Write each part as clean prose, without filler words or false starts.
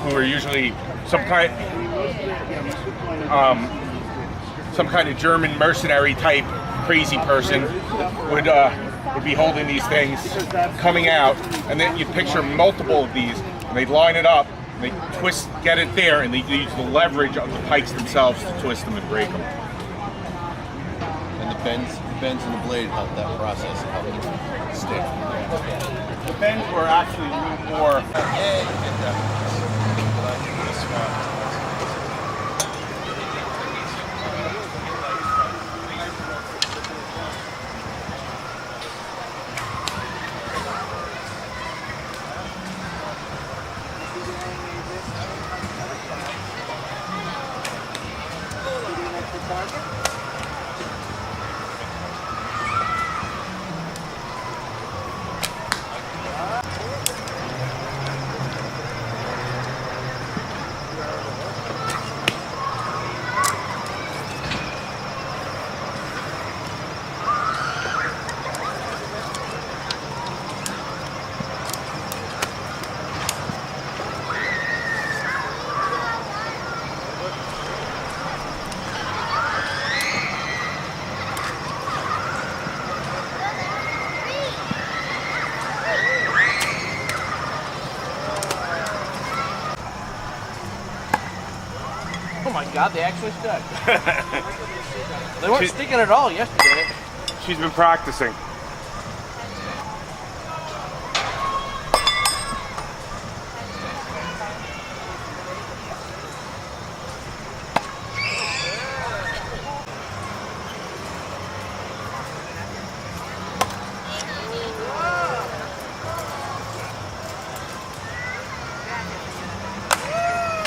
who are usually some kind of German mercenary type crazy person would be holding these things coming out, and then you picture multiple of these, and they line it up, and they twist, get it there, and they use the leverage of the pikes themselves to twist them and break them. And the bends in the blade help that process help it stick. The bends were actually a little more. Oh my God, they actually stuck. They weren't sticking at all yesterday. She's been practicing.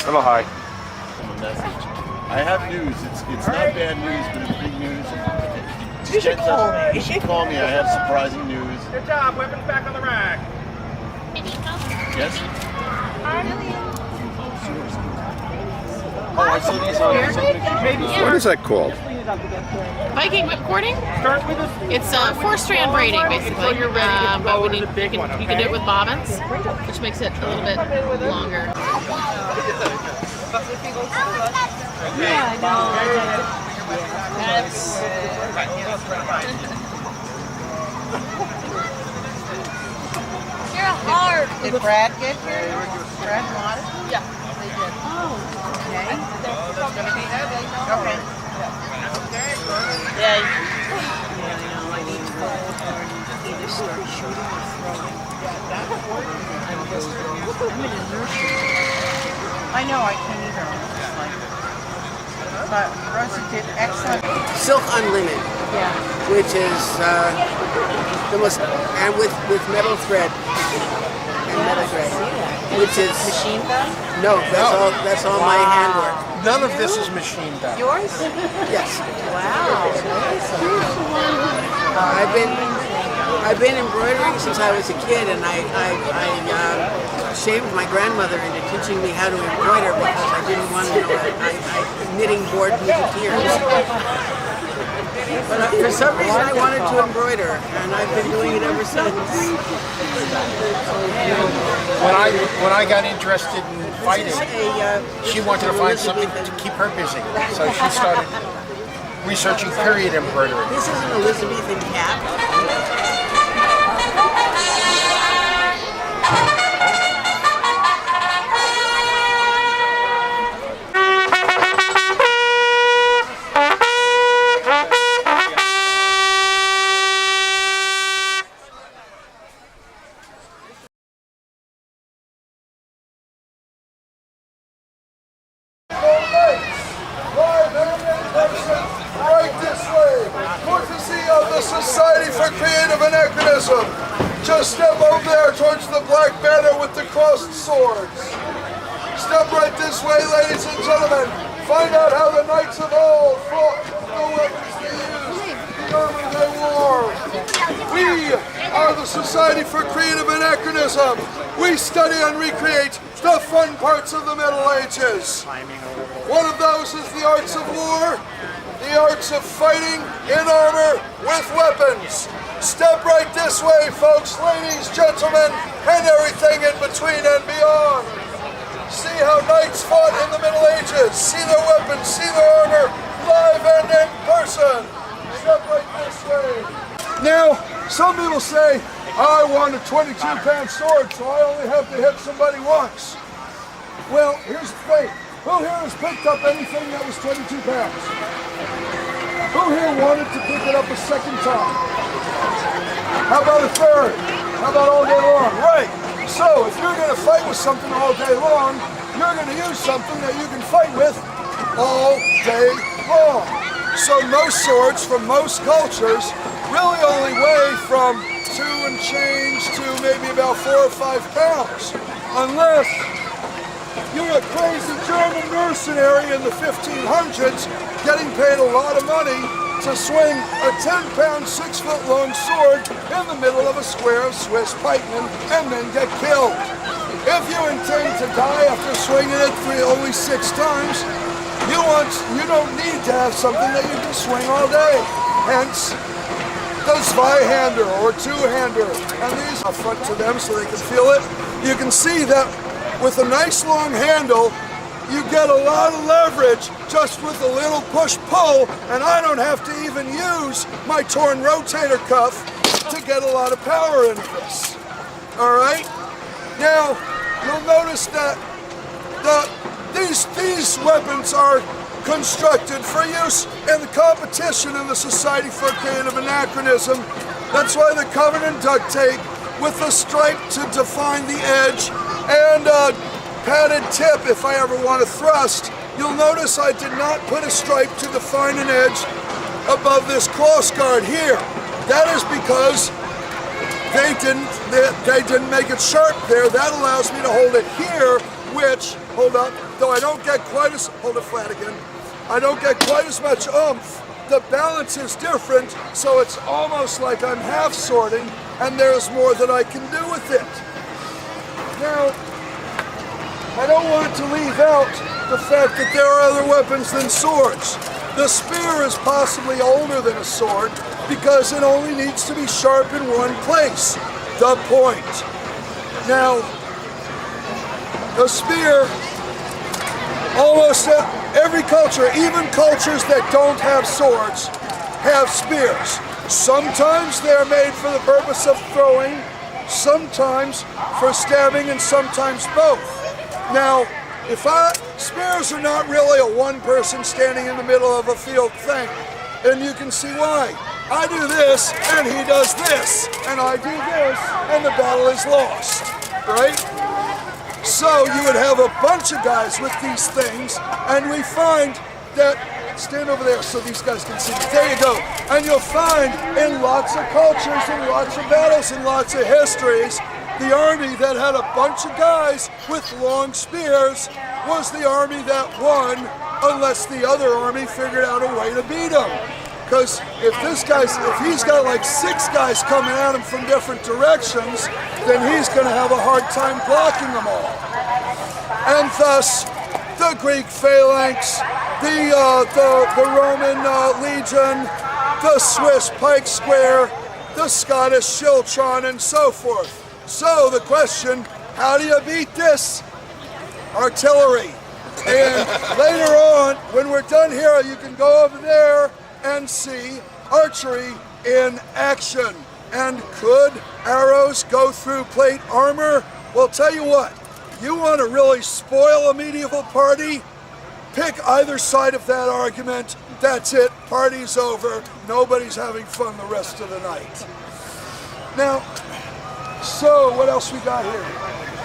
A little high. Message. I have news. It's not bad news, but it's big news. You should call me. You should call me. I have surprising news. Good job. Weapons back on the rack. Yes? Oh, I see these on What is that called? Viking whipcording? It's 4-strand braiding, basically. But you can do it with bobbins, which makes it a little bit longer. Yeah, I know. You're hard. Did Brad get here? Brad wanted? Yeah. They did. Oh, okay. Okay. Yeah. Yeah, I know. I need to go either start shooting or throwing. I'm in a nursery. I know, I can't either. But Rosa did excellent. Silk Unlimited, Yeah. which is the most, and with metal thread, which is Machine gun? no, that's all my handwork. None of this is machine done. Yours? Yes, Wow. I've been embroidering since I was a kid, and I shamed my grandmother into teaching me how to embroider because I didn't want to know I knitting bored me to tears. But for some reason I wanted to embroider, and I've been doing it ever since. When I got interested in fighting, she wanted to find something to keep her busy, so she started researching period embroidery. This is an Elizabethan cap. Society for Creative Anachronism. Just step over there towards the black banner with the crossed swords. Step right this way, ladies and gentlemen. Find out how the knights of old fought, the weapons they used, the armor they wore. We are the Society for Creative Anachronism. We study and recreate the fun parts of the Middle Ages. One of those is the arts of war, the arts of fighting in armor with weapons. Step right this way, folks, ladies, gentlemen, and everything in between and beyond. See how knights fought in the Middle Ages. See their weapons, see their armor, live and in person. Step right this way. Now, some people say, I want a 22-pound sword, so I only have to hit somebody once. Well, here's the thing. Who here has picked up anything that was 22 pounds? Who here wanted to pick it up a second time? How about a third? How about all day long? Right. So, if you're going to fight with something all day long, you're going to use something that you can fight with all day long. So most swords from most cultures really only weigh from 2 and change to maybe about 4 or 5 pounds. Unless you're a crazy German mercenary in the 1500s getting paid a lot of money to swing a 10-pound, 6-foot-long sword in the middle of a square of Swiss pikemen and then get killed. If you intend to die after swinging it only 6 times, you don't need to have something that you can swing all day. Hence, the Zweihander or two-hander. And these are front to them so they can feel it. You can see that with a nice long handle, you get a lot of leverage just with a little push-pull, and I don't have to even use my torn rotator cuff to get a lot of power into this. All right? Now, you'll notice that these weapons are constructed for use in the competition in the Society for Creative Anachronism. That's why the Covenant duct tape with a stripe to define the edge and a padded tip if I ever want to thrust. You'll notice I did not put a stripe to define an edge above this cross guard here. That is because they didn't make it sharp there. That allows me to hold it here, which, hold up, though I don't get quite as, hold it flat again, I don't get quite as much oomph. The balance is different, so it's almost like I'm half sorting, and there's more that I can do with it. Now, I don't want to leave out the fact that there are other weapons than swords. The spear is possibly older than a sword because it only needs to be sharp in one place, the point. Now, the spear, almost every culture, even cultures that don't have swords, have spears. Sometimes they're made for the purpose of throwing, sometimes for stabbing, and sometimes both. Now, spears are not really a one person standing in the middle of a field thing, and you can see why. I do this, and he does this, and I do this, and the battle is lost, right? So you would have a bunch of guys with these things, and we find that, stand over there so these guys can see me. There you go. And you'll find in lots of cultures, in lots of battles, in lots of histories, the army that had a bunch of guys with long spears was the army that won, unless the other army figured out a way to beat them. Because if he's got like 6 guys coming at him from different directions, then he's going to have a hard time blocking them all. And thus, the Greek phalanx, the Roman legion, the Swiss pike square, the Scottish schiltron, and so forth. So the question, how do you beat this? Artillery. And later on, when we're done here, you can go over there and see archery in action. And could arrows go through plate armor? Well, tell you what, you want to really spoil a medieval party? Pick either side of that argument. That's it, party's over. Nobody's having fun the rest of the night. Now, so what else we got here?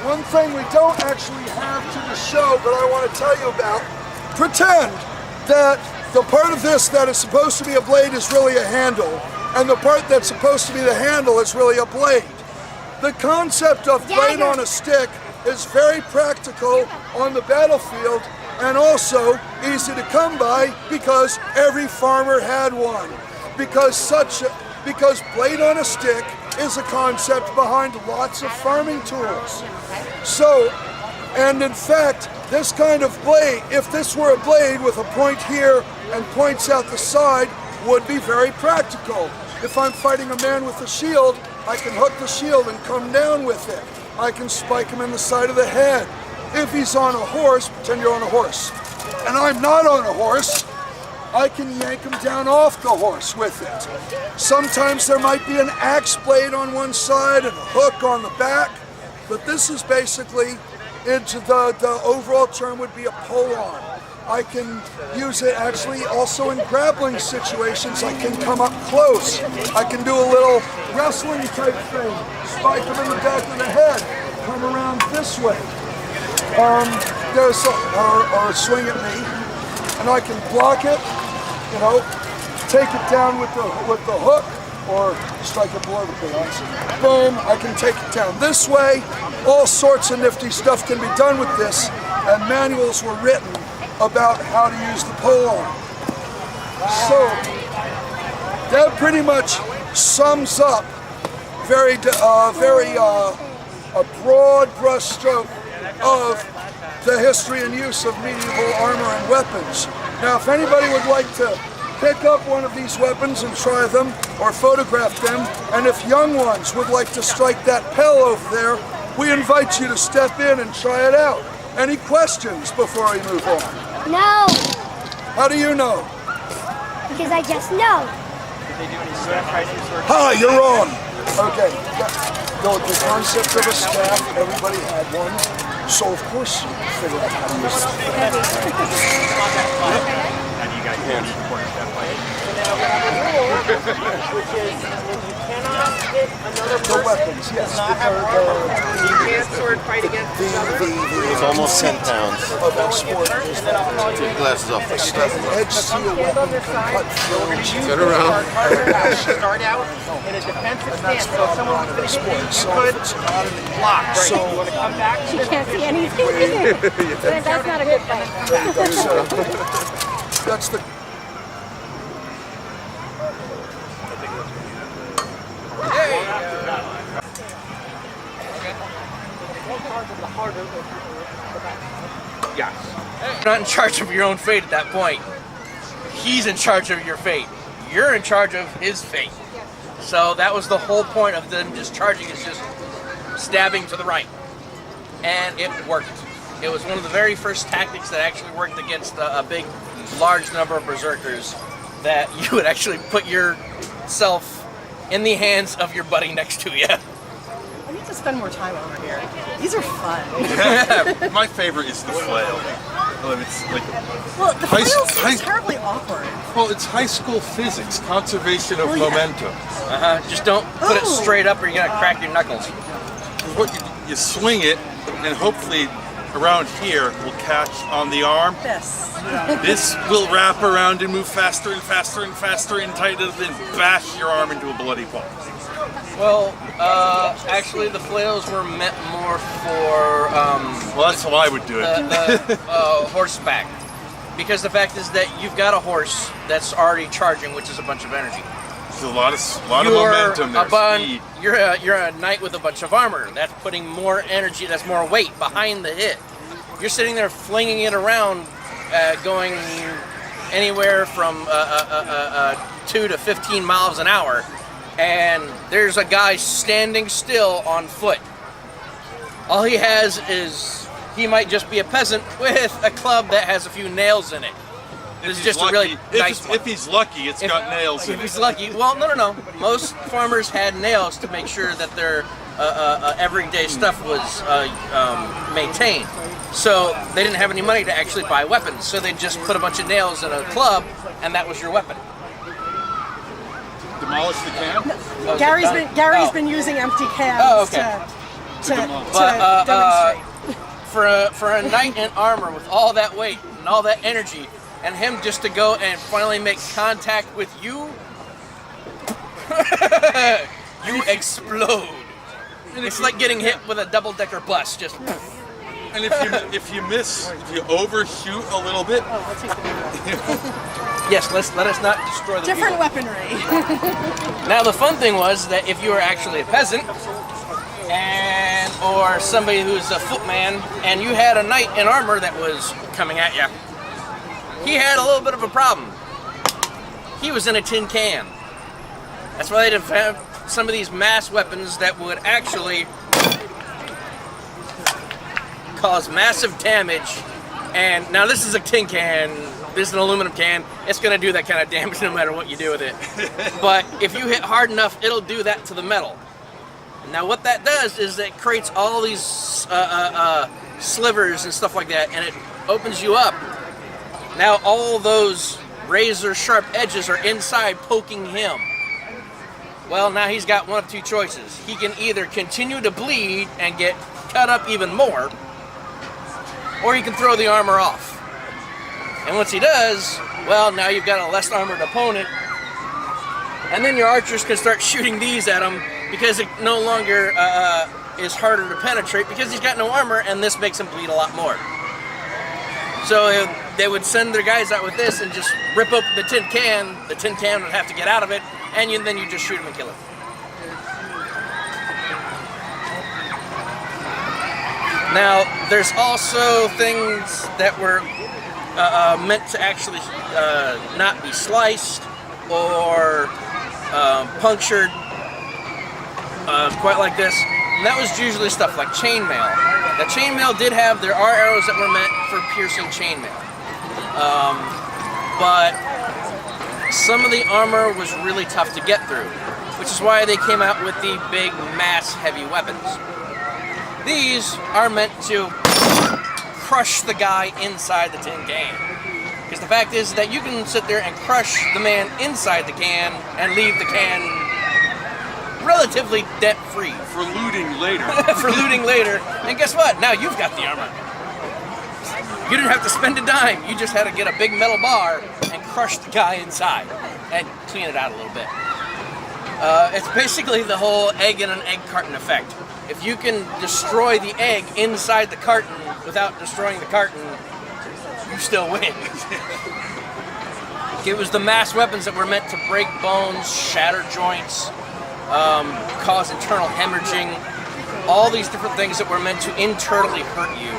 One thing we don't actually have to the show, but I want to tell you about. Pretend that the part of this that is supposed to be a blade is really a handle, and the part that's supposed to be the handle is really a blade. The concept of blade on a stick is very practical on the battlefield and also easy to come by because every farmer had one. Because blade on a stick is a concept behind lots of farming tools. So, and in fact, this kind of blade, if this were a blade with a point here and points out the side, would be very practical. If I'm fighting a man with a shield, I can hook the shield and come down with it. I can spike him in the side of the head. If he's on a horse, pretend you're on a horse, and I'm not on a horse, I can yank him down off the horse with it. Sometimes there might be an axe blade on one side and a hook on the back, but this is basically, into the overall term would be a pull-on. I can use it actually also in grappling situations. I can come up close. I can do a little wrestling type thing. Spike him in the back of the head. Come around this way. Or swing at me, and I can block it. You know, take it down with the hook, or strike it below the balance. Boom! I can take it down this way. All sorts of nifty stuff can be done with this, and manuals were written about how to use the pull-on. So that pretty much sums up a broad brush stroke of the history and use of medieval armor and weapons. Now, if anybody would like to pick up one of these weapons and try them, or photograph them, and if young ones would like to strike that Pell over there, we invite you to step in and try it out. Any questions before we move on? No, How do you know? because I just know. Hi, you're wrong. Okay, the concept of a staff, everybody had one, so of course you figure out how to use it. How do you guys The weapons, yes. You can't sword fight against each other. It's almost 10 pounds. Of our sport is that Take the glasses off. an edge steel weapon can cut through. Turn around. Start out in a defensive stance. So if someone wants to hit you, So you if could it's not an block. Right? So- You want to come back? She can't see anything either. That's not a good thing. that's the You're not in charge of your own fate at that point. He's in charge of your fate. You're in charge of his fate. So that was the whole point of them just charging, is just stabbing to the right. And it worked. It was one of the very first tactics that actually worked against a big, large number of berserkers, that you would actually put yourself in the hands of your buddy next to you. I need to spend more time over here. These are fun. My favorite is the flail. It's like, Well, the High- flail high- seems terribly awkward. well, it's high school physics, conservation of momentum. Just don't put it Oh. straight up or you're gonna crack your knuckles. What you swing it, and hopefully around here will catch on the arm. This. This will wrap around and move faster and faster and faster and tighter, then bash your arm into a bloody pulp. Well, actually, the flails were meant more for Well, that's how I would do it. the horseback, because the fact is that you've got a horse that's already charging, which is a bunch of energy. There's a lot of momentum there. Speed. You're a knight with a bunch of armor. That's putting more energy. That's more weight behind the hit. You're sitting there flinging it around, going anywhere from 2 to 15 miles an hour. And there's a guy standing still on foot. All he has is, he might just be a peasant with a club that has a few nails in it. It's just a really nice one. If he's lucky, it's got nails in If it. he's lucky. Well, no. Most farmers had nails to make sure that their everyday stuff was maintained. So they didn't have any money to actually buy weapons. So they just put a bunch of nails in a club, and that was your weapon. Demolish the camp? Gary's been using empty cans Oh, okay. to But demonstrate. for a knight in armor with all that weight and all that energy, and him just to go and finally make contact with you, you explode. It's like getting hit with a double-decker bus. Just. And if you miss, if you overshoot a little bit, Yes, let us not destroy the Different wheel. weaponry. Now the fun thing was that if you were actually a peasant, or somebody who's a footman, and you had a knight in armor that was coming at you, he had a little bit of a problem. He was in a tin can. That's why they have some of these mass weapons that would actually cause massive damage. And now this is a tin can, this is an aluminum can, it's gonna do that kind of damage no matter what you do with it. But if you hit hard enough, it'll do that to the metal. Now what that does is it creates all these slivers and stuff like that, and it opens you up. Now all those razor sharp edges are inside poking him. Well, now he's got one of two choices. He can either continue to bleed and get cut up even more, or he can throw the armor off. And once he does, well, now you've got a less armored opponent, and then your archers can start shooting these at him because it no longer is harder to penetrate because he's got no armor, and this makes him bleed a lot more. So they would send their guys out with this and just rip open the tin can would have to get out of it, and then you just shoot him and kill him. Now, there's also things that were meant to actually not be sliced or punctured quite like this. And that was usually stuff like chainmail. The chainmail there are arrows that were meant for piercing chainmail. But some of the armor was really tough to get through, which is why they came out with the big mass heavy weapons. These are meant to crush the guy inside the tin can. Because the fact is that you can sit there and crush the man inside the can and leave the can relatively debt-free. For looting later. For looting later. And guess what? Now you've got the armor. You didn't have to spend a dime. You just had to get a big metal bar and crush the guy inside and clean it out a little bit. It's basically the whole egg in an egg carton effect. If you can destroy the egg inside the carton without destroying the carton, you still win. It was the mass weapons that were meant to break bones, shatter joints, cause internal hemorrhaging, all these different things that were meant to internally hurt you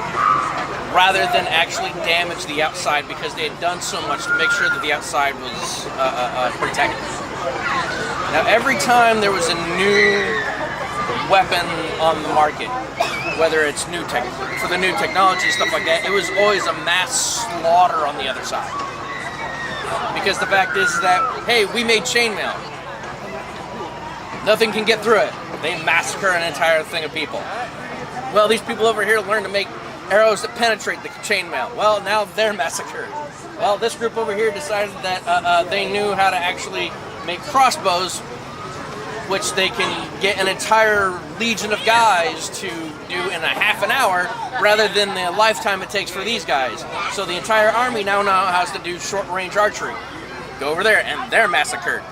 rather than actually damage the outside, because they had done so much to make sure that the outside was protected. Now every time there was a new weapon on the market, whether it's for the new technology, stuff like that, it was always a mass slaughter on the other side. Because the fact is that, hey, we made chainmail. Nothing can get through it. They massacre an entire thing of people. Well, these people over here learned to make arrows that penetrate the chainmail. Well, now they're massacred. Well, this group over here decided that they knew how to actually make crossbows, which they can get an entire legion of guys to do in a half an hour rather than the lifetime it takes for these guys. So the entire army now has to do short-range archery. Go over there, and they're massacred.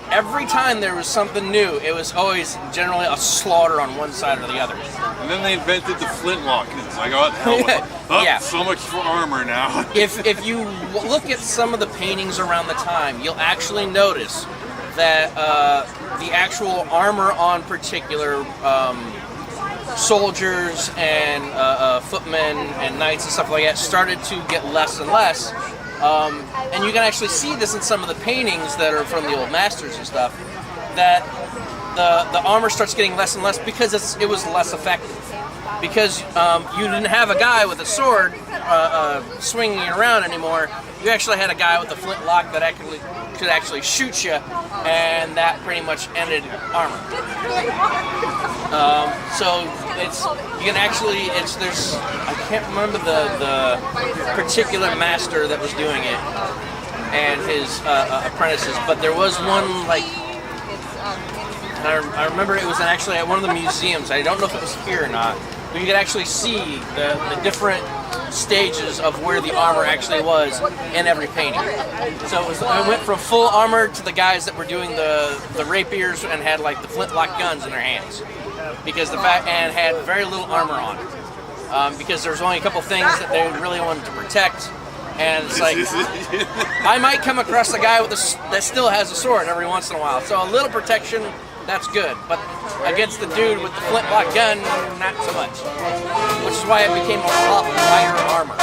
Every time there was something new, it was always generally a slaughter on one side or the other. And then they invented the flintlock, and it's like, oh, hell, yeah. So much for armor now. If you look at some of the paintings around the time, you'll actually notice that the actual armor on particular soldiers and footmen and knights and stuff like that started to get less and less. And you can actually see this in some of the paintings that are from the old masters and stuff, that the armor starts getting less and less because it was less effective. Because you didn't have a guy with a sword swinging around anymore. You actually had a guy with a flintlock that could actually shoot you, and that pretty much ended armor. So I can't remember the particular master that was doing it and his apprentices, but there was one, like, I remember it was actually at one of the museums. I don't know if it was here or not, but you could actually see the different stages of where the armor actually was in every painting. So it went from full armor to the guys that were doing the rapiers and had like the flintlock guns in their hands, and had very little armor on, because there was only a couple things that they really wanted to protect. And it's like, I might come across a guy that still has a sword every once in a while, so a little protection, that's good. But against the dude with the flintlock gun, not so much. Which is why it became a lot lighter armor.